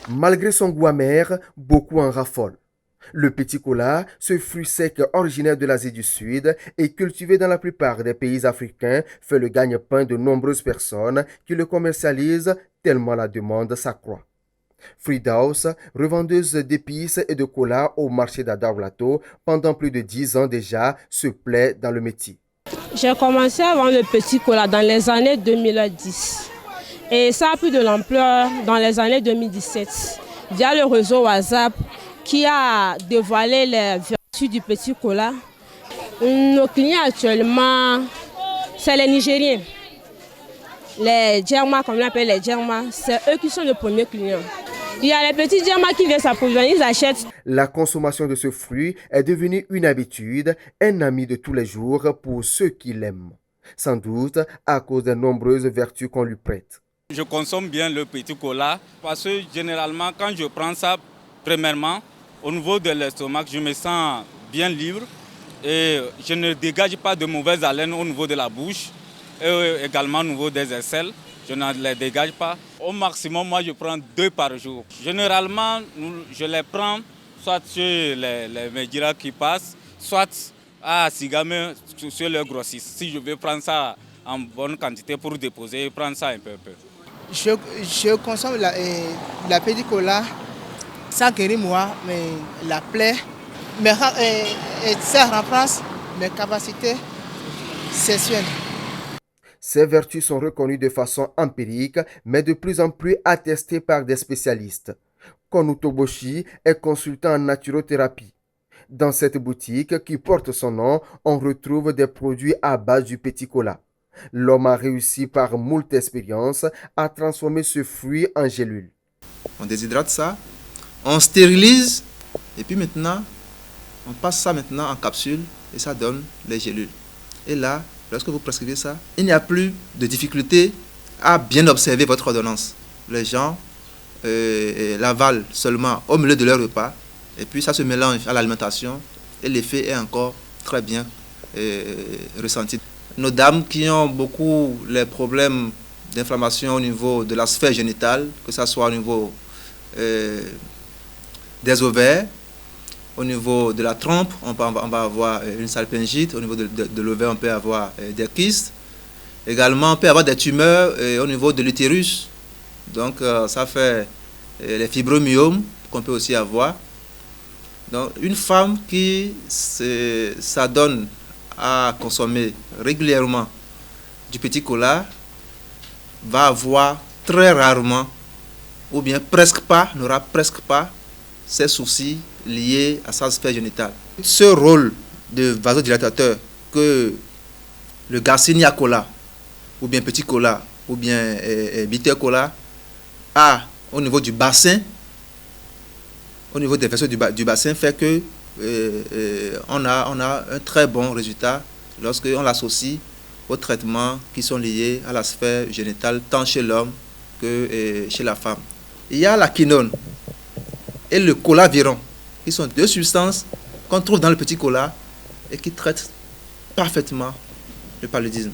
Malgré son goût amer, beaucoup en raffolent. Le petit cola, ce fruit sec originaire de l'Asie du Sud et cultivé dans la plupart des pays africains, fait le gagne-pain de nombreuses personnes qui le commercialisent tellement la demande s'accroît. Fridaus, revendeuse d'épices et de cola au marché d'Adaulato pendant plus de 10 ans déjà, se plaît dans le métier. J'ai commencé à vendre le petit cola dans les années 2010 et ça a pris de l'ampleur dans les années 2017 via le réseau WhatsApp qui a dévoilé les vertus du petit cola. Nos clients actuellement, c'est les Nigériens, les Djerma, comme on appelle les Djerma, c'est eux qui sont les premiers clients. Il y a les petits Djerma qui viennent s'approvisionner, ils achètent. La consommation de ce fruit est devenue une habitude, un ami de tous les jours pour ceux qui l'aiment. Sans doute à cause des nombreuses vertus qu'on lui prête. Je consomme bien le petit cola parce que généralement quand je prends ça, premièrement, au niveau de l'estomac, je me sens bien libre et je ne dégage pas de mauvaise haleine au niveau de la bouche et également au niveau des aisselles. Je ne les dégage pas. Au maximum, moi, je prends 2 par jour. Généralement, je les prends soit sur les médias qui passent, soit à Sigame sur le grossiste. Si je veux prendre ça en bonne quantité pour déposer, prendre ça un peu. Je consomme la petit cola, ça guérit moi, mais la plaie, ça renforce mes capacités sexuelles. Ces vertus sont reconnues de façon empirique, mais de plus en plus attestées par des spécialistes. Konu Toboshi est consultant en naturothérapie. Dans cette boutique qui porte son nom, on retrouve des produits à base du petit cola. L'homme a réussi par moult expériences à transformer ce fruit en gélule. On déshydrate ça, on stérilise et puis maintenant, on passe ça maintenant en capsule et ça donne les gélules. Et là, lorsque vous prescrivez ça, il n'y a plus de difficulté à bien observer votre ordonnance. Les gens l'avalent seulement au milieu de leur repas et puis ça se mélange à l'alimentation et l'effet est encore très bien ressenti. Nos dames qui ont beaucoup les problèmes d'inflammation au niveau de la sphère génitale, que ce soit au niveau des ovaires, au niveau de la trompe, on va avoir une salpingite, au niveau de l'ovaire, on peut avoir des kystes. Également, on peut avoir des tumeurs au niveau de l'utérus. Donc, ça fait les fibromyomes qu'on peut aussi avoir. Donc, une femme qui s'adonne à consommer régulièrement du petit cola va avoir très rarement, ou bien presque pas, n'aura presque pas ces soucis liés à sa sphère génitale. Ce rôle de vasodilatateur que le Garcinia cola, ou bien petit cola, ou bien bitter cola a au niveau du bassin, au niveau des vaisseaux du bassin, fait que on a un très bon résultat lorsqu'on l'associe aux traitements qui sont liés à la sphère génitale, tant chez l'homme que chez la femme. Il y a la quinone et le colaviron, qui sont 2 substances qu'on trouve dans le petit cola et qui traitent parfaitement le paludisme.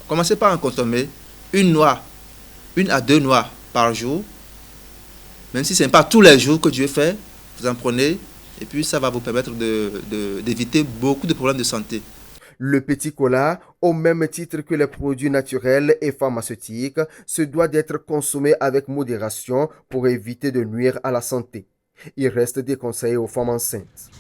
Commencez par en consommer une à 2 noix par jour, même si ce n'est pas tous les jours que Dieu fait, vous en prenez et puis ça va vous permettre d'éviter beaucoup de problèmes de santé. Le petit cola, au même titre que les produits naturels et pharmaceutiques, se doit d'être consommé avec modération pour éviter de nuire à la santé. Il reste des conseils aux femmes enceintes.